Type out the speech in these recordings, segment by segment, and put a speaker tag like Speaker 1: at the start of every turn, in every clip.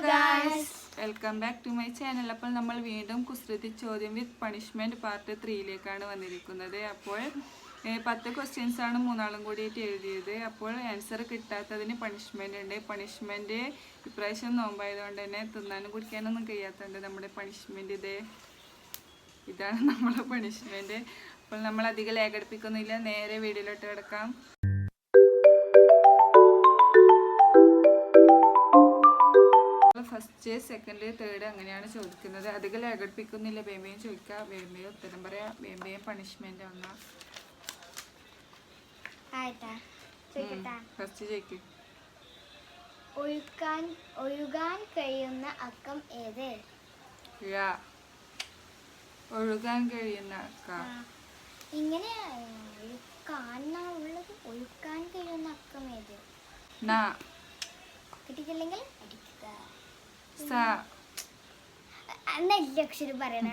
Speaker 1: Guys, welcome back to my channel. അപ്പോൾ നമ്മൾ വീണ്ടും കുസൃതി ചോദ്യം വിത്ത് പണിഷ്മെന്റ് പാർട്ട് 3യിലേക്കാണ് വന്നിരിക്കുന്നത്. അപ്പോൾ 10 ക്വസ്റ്റ്യൻസ് ആണ് മൂന്നാളും കൂടിയിട്ട് എഴുതിയത്. അപ്പോൾ ആൻസർ കിട്ടാത്തതിന് പണിഷ്മെന്റ് ഉണ്ട്. പണിഷ്മെന്റ് ഇപ്രാവശ്യം നോമ്പായതുകൊണ്ട് തന്നെ തിന്നാനും കുടിക്കാനൊന്നും കഴിയാത്തതുണ്ട്. നമ്മുടെ പണിഷ്മെന്റ് ഇതാണ് നമ്മുടെ പണിഷ്മെന്റ്. അപ്പോൾ നമ്മൾ അധികം ലേഖടിപ്പിക്കുന്നില്ല, നേരെ വീഡിയോയിലോട്ട് കിടക്കാം. ഫസ്റ്റ്, സെക്കൻഡ്, തേർഡ് അങ്ങനെയാണ് ചോദിക്കുന്നത്. അധികം ലേഖടിപ്പിക്കുന്നില്ല. വേമയും ചോദിക്കാം, വേമയും ഉത്തരം പറയാം, വേമയും പണിഷ്മെന്റ് വാങ്ങാം. ഫസ്റ്റ് ചോദിക്കും.
Speaker 2: ഒഴുകാൻ കഴിയുന്ന അക്കം ഏത്?
Speaker 1: ഒഴുകാൻ കഴിയുന്ന അക്കം.
Speaker 2: ഇങ്ങനെ ഉള്ളത്. ഒഴുകാൻ കഴിയുന്ന അക്കം ഏത്? കിട്ടിയിട്ടില്ലെങ്കിൽ അക്ഷരം പറയണ.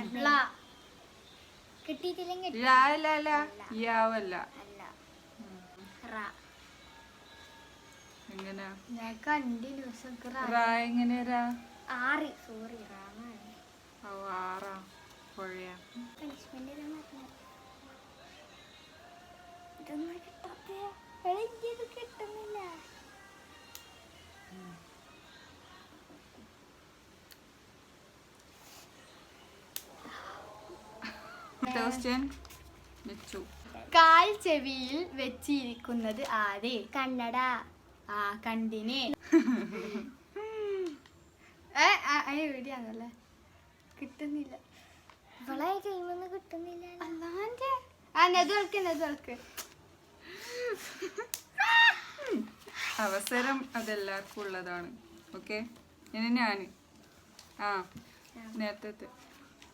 Speaker 2: കിട്ടിയിട്ടില്ലെങ്കിൽ കിട്ടുന്നില്ല.
Speaker 3: കാൽ ചെവിയിൽ വെച്ചിരിക്കുന്നത് ആര്?
Speaker 2: കണ്ണട.
Speaker 3: കണ്ടിനെ. എവിടെയാണല്ലേ? കിട്ടുന്നില്ല.
Speaker 2: ഇവളെ കഴിയുമ്പോ കിട്ടുന്നില്ല.
Speaker 1: അവസരം അതെല്ലാവർക്കും ഉള്ളതാണ്. ഓക്കെ, ഇനി ഞാന് നേരത്തെ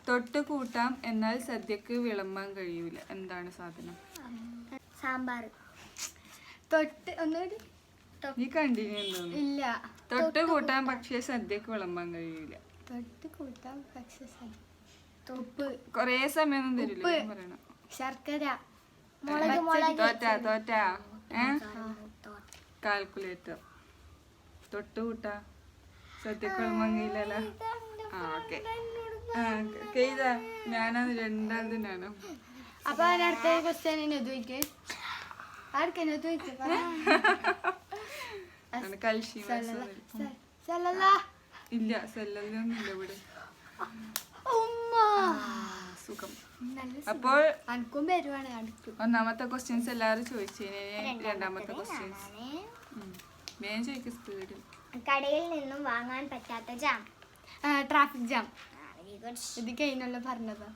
Speaker 1: തൊട്ട് കൂട്ടാം എന്നാൽ സദ്യക്ക് വിളമ്പാൻ കഴിയൂല. എന്താണ് സാധനം?
Speaker 2: സാമ്പാർ.
Speaker 3: ഒന്നുകൂടി.
Speaker 1: നീ കണ്ടിന്യൂ.
Speaker 3: ഇല്ല.
Speaker 1: തൊട്ട് കൂട്ടാൻ പക്ഷേ സദ്യക്ക് വിളമ്പാൻ കഴിയൂല.
Speaker 3: തൊട്ട് കൂട്ടാം പക്ഷേ
Speaker 1: കൊറേ സമയമൊന്നും തരില്ല പറയണം.
Speaker 3: ശർക്കര.
Speaker 1: തോറ്റ കാൽക്കുലേറ്റർ. തൊട്ട് കൂട്ടാ സദ്യക്ക് വിളമ്പാൻ കഴിയില്ലല്ലോ. ഓക്കെ, ഞാനത് രണ്ടാമതിനാണ്.
Speaker 3: അപ്പൊ അടുത്ത ക്വസ്റ്റ്യൻ
Speaker 1: ഇല്ല, സെല്ലൊന്നും ഇല്ല ഇവിടെ. സുഖം. അപ്പോൾ ഒന്നാമത്തെ ക്വസ്റ്റ്യൻസ് എല്ലാവരും ചോദിച്ചേനെ. രണ്ടാമത്തെ ക്വസ്റ്റ്യൻസ് ഞാൻ ചോദിക്കും. സ്പീഡിൽ.
Speaker 2: കടയിൽ നിന്നും വാങ്ങാൻ പറ്റാത്ത ജാം.
Speaker 3: Traffic jam. ഇത് കഴിഞ്ഞല്ലോ പറഞ്ഞത്.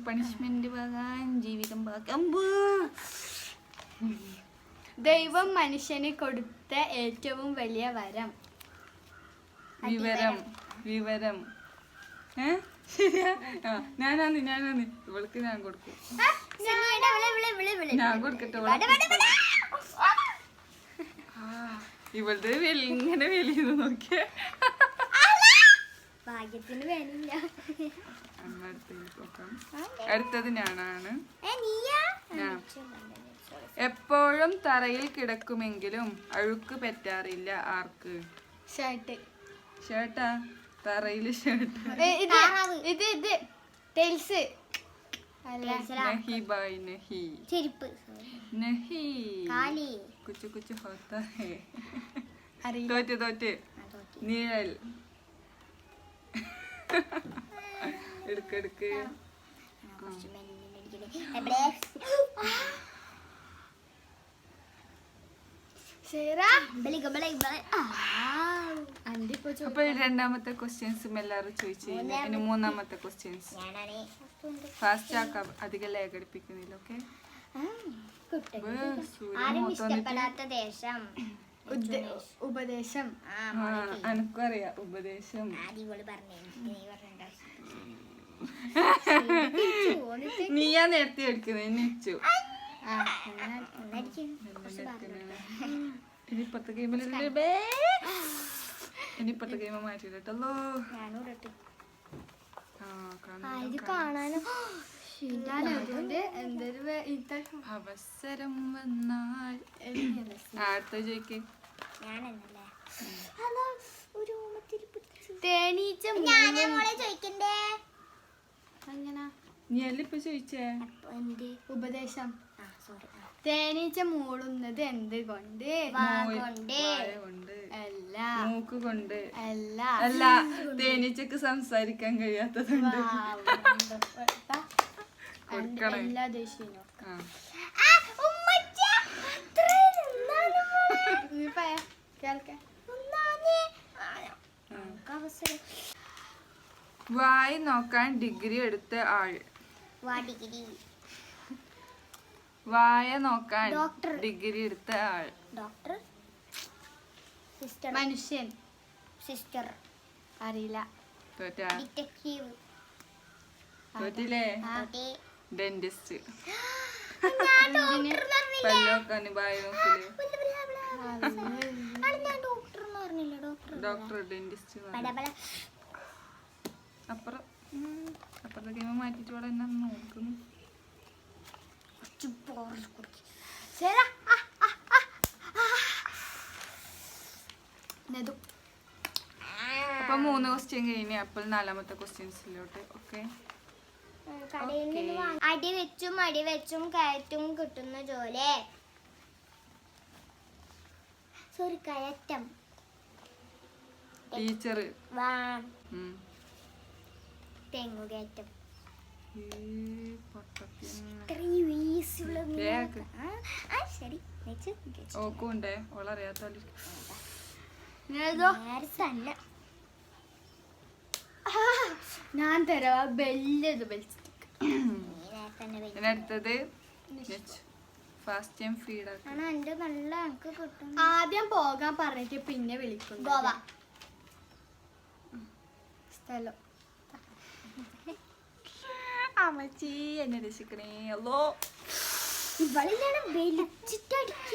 Speaker 1: പണിഷ്മെന്റ് വാങ്ങാൻ ജീവിതം
Speaker 3: ദൈവം മനുഷ്യന് കൊടുത്ത ഏറ്റവും വലിയ വരം.
Speaker 1: വിവരം. ശരിയാ. ഞാനാന്ന് ഇവൾക്ക് ഞാൻ കൊടുക്കും. ഞാൻ കൊടുക്കട്ടെ. ഇവളുടെ ഇങ്ങനെ വലിയത് നോക്കിയ
Speaker 2: ഭാഗ്യത്തിന് വേണില്ല.
Speaker 1: അടുത്തത് ഞാനാണ്. എപ്പോഴും തറയിൽ കിടക്കുമെങ്കിലും അഴുക്ക് പറ്റാറില്ല. ആർക്ക്? ഷർട്ടാ? തറയില് ഷർട്ട്. കുച്ചു കുച്ചു ഹോത്താ ഹേ. തോറ്റ്. നീഴൽ. എടുക്ക്. അപ്പൊ രണ്ടാമത്തെ ക്വസ്റ്റ്യൻസും എല്ലാരും ചോദിച്ചു. ഇനി മൂന്നാമത്തെ ക്വസ്റ്റ്യൻസ് ഫാസ്റ്റ് ആക്കാം, അധികം ലേഖടിപ്പിക്കുന്നില്ല. ഓക്കെ.
Speaker 3: ഉപദേശം.
Speaker 1: എനിക്കറിയാം ഉപദേശം. നീയാ നേരത്തെ എടുക്കുന്നത്. നെച്ചു. ഇനിപ്പത്തെ ഗെയിം മാറ്റിയിട്ടല്ലോ. അവസരം വന്നാൽ അടുത്ത ചോദിക്ക്.
Speaker 2: ഞാനെന്നല്ലേ അതാ ഒരു ഓമത്തിരി പിടിച്ചു.
Speaker 3: തേനീച്ച
Speaker 2: ഞാനേ മോളെ ചോദിക്കണ്ടേ?
Speaker 3: അങ്ങനെ
Speaker 1: നീ അല്ല ഇപ്പൊ ചോദിച്ചേ.
Speaker 2: അപ്പൊ എന്ത്?
Speaker 3: ഉപദേശം.
Speaker 2: സോറി.
Speaker 3: തേനീച്ച മൂളുന്നത് എന്ത് കൊണ്ട്?
Speaker 2: വാഗോണ്ട്.
Speaker 1: വായ കൊണ്ട്,
Speaker 3: അല്ല
Speaker 1: മൂക്ക് കൊണ്ട്,
Speaker 3: അല്ല
Speaker 1: അല്ല തേനീച്ചക്ക് സംസാരിക്കാൻ കഴിയാത്തതുണ്ട്. കൊടുക്കണം.
Speaker 3: എല്ലാ ദേശീയനും
Speaker 1: ആ.
Speaker 2: അവസരം
Speaker 1: വായി നോക്കാൻ ഡിഗ്രി എടുത്ത ആൾ.
Speaker 2: വാടികിരി
Speaker 1: വായ നോക്കാൻ
Speaker 2: ഡോക്ടർ.
Speaker 1: ഡിഗ്രി എടുത്ത ആൾ.
Speaker 2: ഡോക്ടർ, സിസ്റ്റർ,
Speaker 3: മനുഷ്യൻ.
Speaker 2: സിസ്റ്റർ,
Speaker 3: അറിയില്ല.
Speaker 1: തോറ്റാ?
Speaker 2: ഡിറ്റക്റ്റീവ്,
Speaker 1: തോറ്റില്ലേ?
Speaker 3: ആ.
Speaker 1: ഡെന്റിസ്റ്റ്.
Speaker 3: എന്തിന്?
Speaker 1: പല്ലോക്കാന് വായ നോക്കല്.
Speaker 2: ഞാൻ ഡോക്ടർ എന്ന് പറഞ്ഞില്ല. Doctor
Speaker 1: doctor dentist. അപ്പുറം അപ്പുറത്തെ ഗെയിം മാറ്റിട്ട് ഇവിടെ എന്നെ നോക്കുന്നു. അപ്പൊ 3 ക്വസ്റ്റ്യൻ കഴിഞ്ഞ് അപ്പോൾ 4ാമത്തെ ക്വസ്റ്റ്യൻസിലോട്ട്. ഓക്കെ.
Speaker 2: കടയിൽ നിന്ന് അടി വെച്ചും കയറ്റും കിട്ടുന്ന ജോലി. സോറി, കയറ്റം.
Speaker 1: ടീച്ചർ.
Speaker 2: തെങ്ങുകയറ്റം. ശരി,
Speaker 1: ഓക്കുണ്ടേ ഓളറിയാത്ത
Speaker 3: ഞാൻ തരാ ബെല്ലത്
Speaker 1: അടുത്തത് ഫാസ്റ്റ് ടൈം ഫീഡ് ആക്കും.
Speaker 2: എന്റെ നല്ല എനിക്ക് കിട്ടും.
Speaker 3: ആദ്യം പോകാൻ പറഞ്ഞിട്ട് പിന്നെ വിളിക്കും.
Speaker 2: ഗോവ.
Speaker 3: സ്ഥലം.
Speaker 1: അമ്മച്ചി എന്നെ രക്ഷിക്കണേ. അല്ലോ
Speaker 2: ഇവളിലാണ് വലിച്ചിട്ടടിക്ക.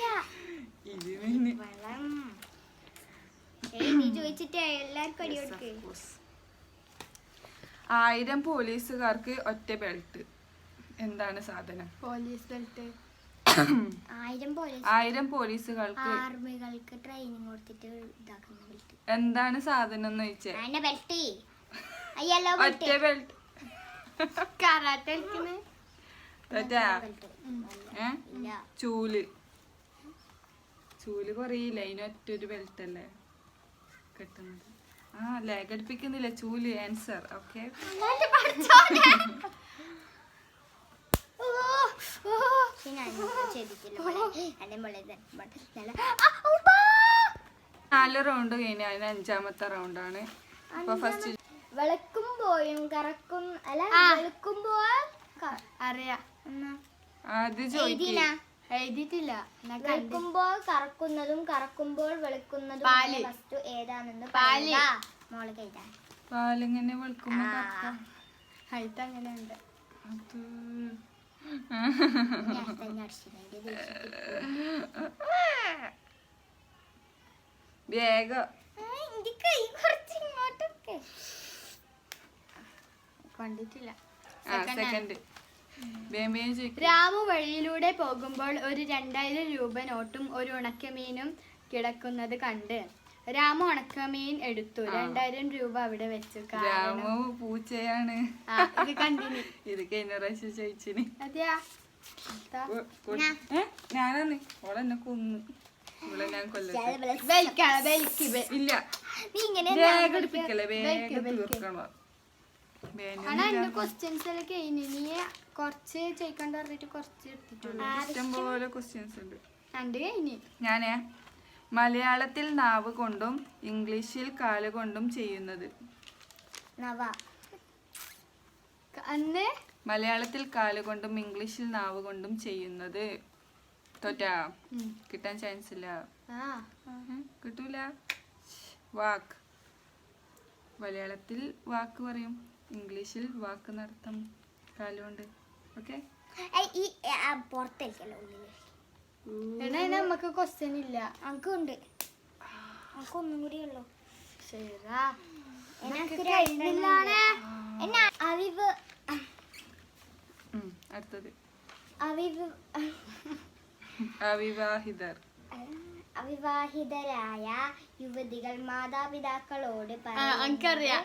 Speaker 2: നീ ചോദിച്ചിട്ട് എല്ലാവർക്കും അടി കൊടുക്ക്.
Speaker 1: 1000 പോലീസുകാർക്ക് ഒറ്റ ബെൽറ്റ്. എന്താണ് സാധനം?
Speaker 3: Police belt.
Speaker 2: 1000
Speaker 1: പോലീസുകൾക്ക്
Speaker 2: ആർമികൾക്ക് ട്രെയിനിങ് കൊടുത്തിട്ട് ഇതാക്കുന്ന ബെൽറ്റ്.
Speaker 1: എന്താണ് സാധനം എന്ന് ചോദിച്ചേ?
Speaker 2: ബെൽറ്റ്. അയ്യല്ലോ
Speaker 1: ഒറ്റ ബെൽറ്റ്.
Speaker 3: കരാട്ടെ
Speaker 1: ചൂല്. ചൂല് കുറയില്ല, അതിന് ഒറ്റൊരു ബെൽറ്റ് അല്ലേ കിട്ടുന്നത്. ലേഖടിപ്പിക്കുന്നില്ല. ചൂല് ആൻസർ. ഓക്കെ. നാല് റൗണ്ട് കഴിഞ്ഞ അതിന് 5ാമത്തെ റൗണ്ടാണ്. അപ്പൊ ഫസ്റ്റ്
Speaker 2: വെളുക്കുമ്പോഴും കറക്കും അല്ല വെളുക്കുമ്പോൾ
Speaker 3: അറിയാം.
Speaker 1: അത് ചോദിക്കില്ല.
Speaker 3: എഴുതിയിട്ടില്ല.
Speaker 2: വെളുക്കുമ്പോൾ കറക്കുന്നതും കറക്കുമ്പോൾ വെളുക്കുന്നതും
Speaker 3: പാല്.
Speaker 2: വസ്തു ഏതാണെന്ന്
Speaker 3: പാല്.
Speaker 2: മോള് കേട്ടാ.
Speaker 1: പാലിങ്ങനെ വെളുക്കുമ്പോ കറക്കാം.
Speaker 3: ഹൈറ്റ് അങ്ങനെയുണ്ട്.
Speaker 1: അത് വേഗം
Speaker 3: കണ്ടിട്ടില്ല.
Speaker 1: സെക്കൻഡ്.
Speaker 3: രാമു വഴിയിലൂടെ പോകുമ്പോൾ ഒരു 2000 രൂപ നോട്ടും ഒരു ഉണക്കമീനും കിടക്കുന്നത് കണ്ട് രാമു ഉണക്കമീൻ എടുത്തു. 2000 രൂപ അവിടെ വെച്ചു.
Speaker 1: രാമു പൂച്ചയാണ്.
Speaker 3: ഇത് കണ്ടിന്.
Speaker 1: ഇത് കഴിഞ്ഞ പ്രാവശ്യം ചോദിച്ചിന്.
Speaker 3: അതെയാ?
Speaker 1: ഞാനാന്ന് ഓളെന്നെ കൊന്നു. ഇവിടെ ഞാൻ കൊല്ലം ഇല്ല. വേഗം എടുപ്പിക്കല്ലേ, വേഗം തീർക്കണം.
Speaker 3: ക്വസ്റ്റ്യൻസ് എല്ലാം കഴിഞ്ഞു. നീ കുറച്ച് ചോദിക്കണ്ട പറഞ്ഞിട്ട് കുറച്ച് എടുത്തിട്ടുള്ളൂ.
Speaker 1: ഇഷ്ടംപോലെ ക്വസ്റ്റ്യൻസ് ഉണ്ട്.
Speaker 3: രണ്ട് കഴിഞ്ഞു.
Speaker 1: ഞാനേ മലയാളത്തിൽ നാവ് കൊണ്ടും ഇംഗ്ലീഷിൽ കാല് കൊണ്ടും ചെയ്യുന്നത്.
Speaker 3: അന്ന്
Speaker 1: മലയാളത്തിൽ കാല് കൊണ്ടും ഇംഗ്ലീഷിൽ നാവ് കൊണ്ടും ചെയ്യുന്നത്. തോറ്റാ? കിട്ടാൻ ചാൻസ് ഇല്ല. കിട്ടൂല. വാക്ക്. മലയാളത്തിൽ വാക്ക് പറയും, ഇംഗ്ലീഷിൽ വാക്ക് നടത്തും കാലുകൊണ്ട്. ഓക്കെ.
Speaker 3: നമുക്ക് ക്വസ്റ്റ്യൻ ഇല്ല.
Speaker 2: നമുക്കുണ്ട്. നമുക്കൊന്നും കൂടി ഉള്ളു.
Speaker 1: അടുത്തത് അവിവാഹിതർ.
Speaker 2: അവിവാഹിതരായ യുവതികൾ മാതാപിതാക്കളോട്
Speaker 3: എനിക്കറിയാം.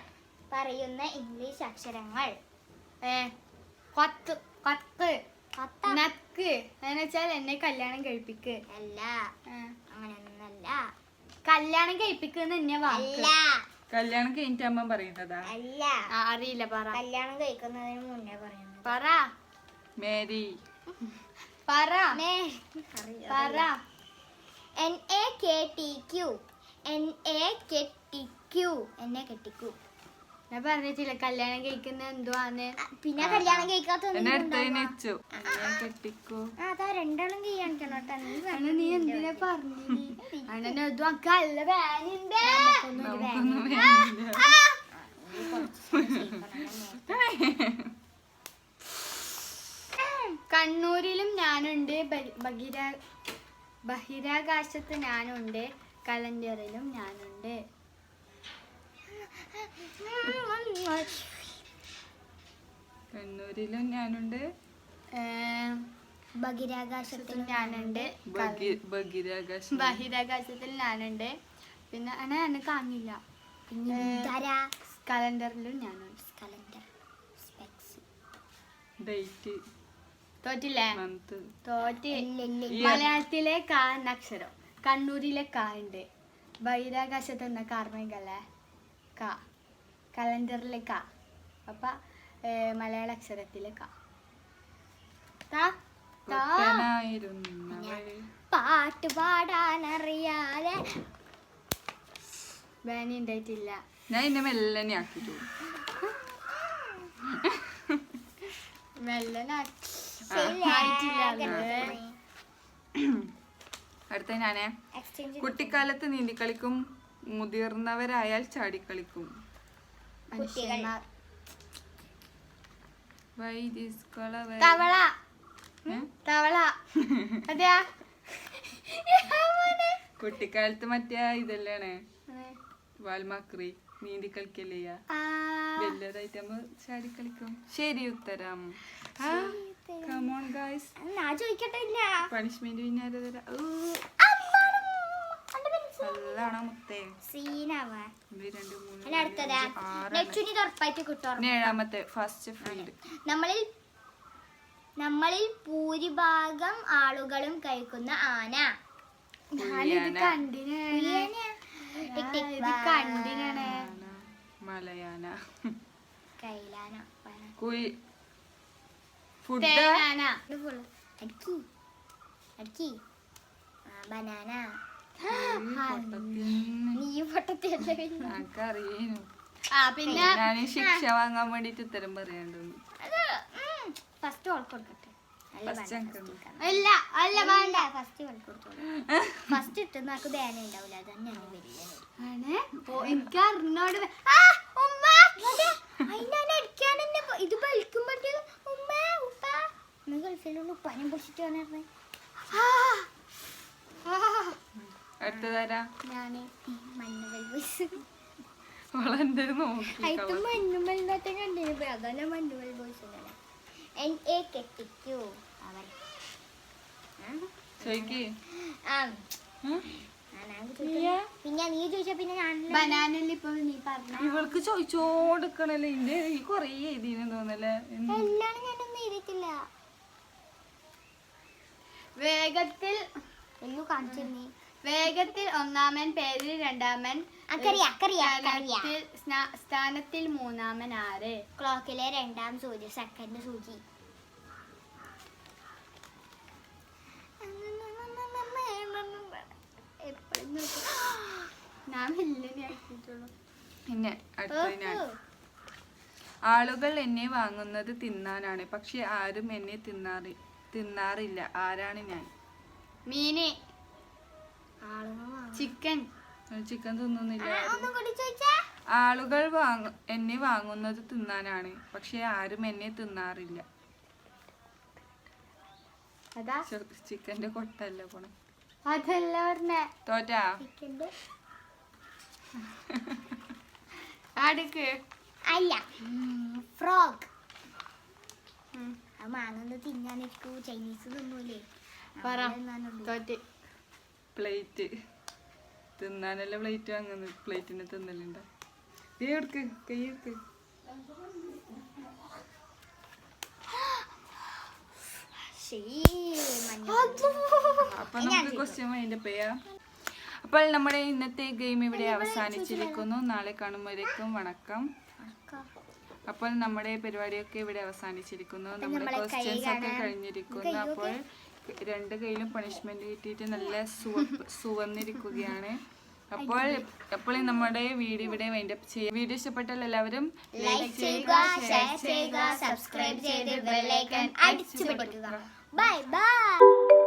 Speaker 2: പറയുന്ന ഇംഗ്ലീഷ് അക്ഷരങ്ങൾ.
Speaker 3: കൊത്ത് കൊത്ത് നക്ക് എന്ന് വെച്ചാൽ എന്നെ കല്യാണം കഴിപ്പിക്ക്.
Speaker 2: അല്ല, അങ്ങനെയൊന്നല്ല.
Speaker 3: കല്യാണം കഴിപ്പിക്കുന്ന എന്നെ
Speaker 2: അല്ല,
Speaker 1: കല്യാണം കഴിഞ്ഞിട്ടാകുമ്പോ പറയുന്നതാ.
Speaker 2: അല്ല,
Speaker 3: അറിയില്ല. പറ
Speaker 2: കല്യാണം കഴിക്കുന്നതിന് മുന്നേ പറയുന്നത്.
Speaker 3: പറ
Speaker 1: മേരി.
Speaker 3: പറ പറ.
Speaker 2: NAKTQ. NAKTQ. എന്നെ കെട്ടിക്കൂ.
Speaker 3: ഞാൻ പറഞ്ഞിട്ടില്ല കല്യാണം കഴിക്കുന്ന എന്തുവാന്ന്.
Speaker 2: പിന്നെ കല്യാണം കഴിക്കാത്ത
Speaker 1: എന്നെ അടുത്തതിന് വെച്ചു കെട്ടിക്കോ.
Speaker 2: അതാ രണ്ടാളും കഴിയാണിക്കണം കേട്ടോ.
Speaker 3: നീ എന്തിനാ പറഞ്ഞിനി? അണ്ണനെ അല്ല വേനുണ്ട്.
Speaker 1: നമുക്കൊന്നും വേണ്ടില്ല.
Speaker 3: കണ്ണൂരിലും ഞാനുണ്ട്, ബഹിരാകാശത്ത് ഞാനുണ്ട്, കലണ്ടറിലും ഞാനുണ്ട്.
Speaker 1: കണ്ണൂരിലും ഞാനുണ്ട്,
Speaker 2: ബഹിരാകാശത്തിൽ
Speaker 3: ഞാനുണ്ട്, ബഹിരാകാശത്തിൽ ഞാനുണ്ട്. പിന്നെ എന്നെ കാണില്ല. പിന്നെ കലണ്ടറിലും ഞാനുണ്ട്.
Speaker 1: ഡേറ്റ്,
Speaker 3: തോറ്റില്ലേ?
Speaker 1: മന്ത്.
Speaker 3: തോറ്റ്. മലയാളത്തിലെ കാ എന്ന അക്ഷരം, കണ്ണൂരിലെ കാ ഉണ്ട്, ബഹിരാകാശത്ത് എന്ന കാർമികല്ലേ കാ, കലണ്ടറിലെ കാ, അപ്പൊ മലയാള അക്ഷരത്തിലെ കാ.
Speaker 2: പാട്ട് പാടാനറിയാതെ
Speaker 3: ബാനി ഉണ്ടായിട്ടില്ല.
Speaker 1: ഞാൻ ഇന്നെ മെല്ലനെ ആക്കിട്ടു. അടുത്ത ഞാനേ. കുട്ടിക്കാലത്ത് നീന്തിക്കളിക്കും, മുതിർന്നവരായാൽ ചാടിക്കളിക്കും.
Speaker 3: തവള. തവള. അതെയാ?
Speaker 1: കുട്ടിക്കാലത്ത് മറ്റേ ഇതല്ലാണ് വാൽമാക്രി നീന്തി കളിക്കല്ലേ. വലുതായിട്ടാകുമ്പോ ചാടി കളിക്കും. ശരി ഉത്തരം. Come on guys. പണിഷ്മെന്റ് പിന്നാലെ തരാം. നല്ലതാണോ മുത്തേ? ഏഴാമത്തെ ഫസ്റ്റ് ഫ്രീഡ്.
Speaker 2: നമ്മളിൽ ഭൂരിഭാഗം ആളുകളും കഴിക്കുന്ന ആന.
Speaker 1: മലയാന.
Speaker 2: കൈലാന. ബനാന. നീ പൊട്ടത്തിയല്ലേ.
Speaker 1: എനിക്കറിയേനു.
Speaker 3: പിന്നെ
Speaker 1: ഞാൻ ശിക്ഷ വാങ്ങാൻ വേണ്ടിട്ട് ഉത്തരം പറയണ്ടെന്ന്.
Speaker 2: ഫസ്റ്റ് കൊടുക്കട്ടെ.
Speaker 3: അല്ല അല്ല വേണ്ട.
Speaker 2: ഫസ്റ്റ് ഇട്ടുന്ന ആൾക്ക് ബാന ഉണ്ടാവില്ല. അത് തന്നെയാണ് വലിയ.
Speaker 3: എനിക്ക് അറിഞ്ഞോട്
Speaker 2: ഇത് വലിക്കുമ്പോഴത്തേക്കും ഉമ്മ ഉപ്പ ഗൾഫിലുള്ള ഉപ്പാനെ പൊളിച്ചിട്ട് വന്നിരുന്നേ.
Speaker 1: അടുത്തതാരാ?
Speaker 2: ഞാന് മഞ്ഞുമൽ ബോയ്സ്.
Speaker 1: വളന്റെ നോക്കി
Speaker 2: അയത്ത് മഞ്ഞുമലിനകത്തെ കണ്ടിരുന്നു. അതന്നെ മഞ്ഞുമൽ ബോയ്സ്. NAKTQ. അവൻ പിന്നെ നീ ചോദിച്ച പിന്നെ ഞാൻ
Speaker 3: ബനാനല്ലേ ഇപ്പൊ നീ പറഞ്ഞു.
Speaker 1: ഇവൾക്ക് ചോദിച്ചോടുക്കണല്ലേ. ഇന്റെ ഈ കൊറേ എഴുതിന് തോന്നല്ലേ.
Speaker 2: എല്ലാം ഞാനൊന്നും എഴുതിയിട്ടില്ല.
Speaker 3: വേഗത്തിൽ ഒന്നാമൻ, പേരിൽ രണ്ടാമൻ, സ്ഥാനത്തിൽ മൂന്നാമൻ ആര്?
Speaker 2: ക്ലോക്കിലെ രണ്ടാം സൂചി, സെക്കൻഡ് സൂചി.
Speaker 1: പിന്നെ ആളുകൾ എന്നെ വാങ്ങുന്നത് തിന്നാനാണ്, പക്ഷെ ആരും എന്നെ തിന്നാറില്ല. ആരാണ് ഞാൻ?
Speaker 3: മീന്. ചിക്കൻ.
Speaker 1: ചിക്കൻ തിന്നുന്നില്ല. ആളുകൾ എന്നെ വാങ്ങുന്നത് തിന്നാനാണ്, പക്ഷെ ആരും എന്നെ തിന്നാറില്ല.
Speaker 3: അതാ
Speaker 1: ചിക്കന്റെ കൊട്ടല്ല പോണ.
Speaker 3: അതല്ല പറഞ്ഞ.
Speaker 1: തോറ്റാ?
Speaker 3: അടുക്ക്.
Speaker 2: അല്ല, ഫ്രോഗ്. മാങ്ങ തിന്നാനിരിക്കൂ. ചൈനീസ് തിന്നൂലേ.
Speaker 3: പറ. തോറ്റ്.
Speaker 1: പ്ലേറ്റ് തിന്നാനല്ല പ്ലേറ്റ് വാങ്ങുന്നു, പ്ലേറ്റിന് തിന്നലുണ്ട്. കൈ എടുക്ക്, കൈ എടുക്ക്. അപ്പൊ നമുക്ക് ക്വസ്റ്റ്യൻ മൈൻഡ് അപ്പ് ചെയ്യാം. അപ്പോൾ നമ്മുടെ ഇന്നത്തെ ഗെയിം ഇവിടെ അവസാനിച്ചിരിക്കുന്നു. നാളെ കാണുമ്പോഴേക്കും വണക്കം. അപ്പോൾ നമ്മുടെ പരിപാടിയൊക്കെ ഇവിടെ അവസാനിച്ചിരിക്കുന്നു. നമ്മുടെ ക്വസ്റ്റ്യൻസ് ഒക്കെ കഴിഞ്ഞിരിക്കുന്നു. അപ്പോൾ 2 കയ്യിലും പണിഷ്മെന്റ് കിട്ടിയിട്ട് നല്ല സുവന്നിരിക്കുകയാണ്. അപ്പോൾ നമ്മുടെ വീഡിയോ ഇവിടെ വൈൻഡപ്പ് ചെയ്യാം. വീഡിയോ ഇഷ്ടപ്പെട്ടാൽ എല്ലാവരും
Speaker 2: ലൈക്ക് ചെയ്യുക, ഷെയർ ചെയ്യുക, സബ്സ്ക്രൈബ് ചെയ്ത് ബെൽ ഐക്കൺ അടിച്ചു പിടിക്കുക. Bye bye.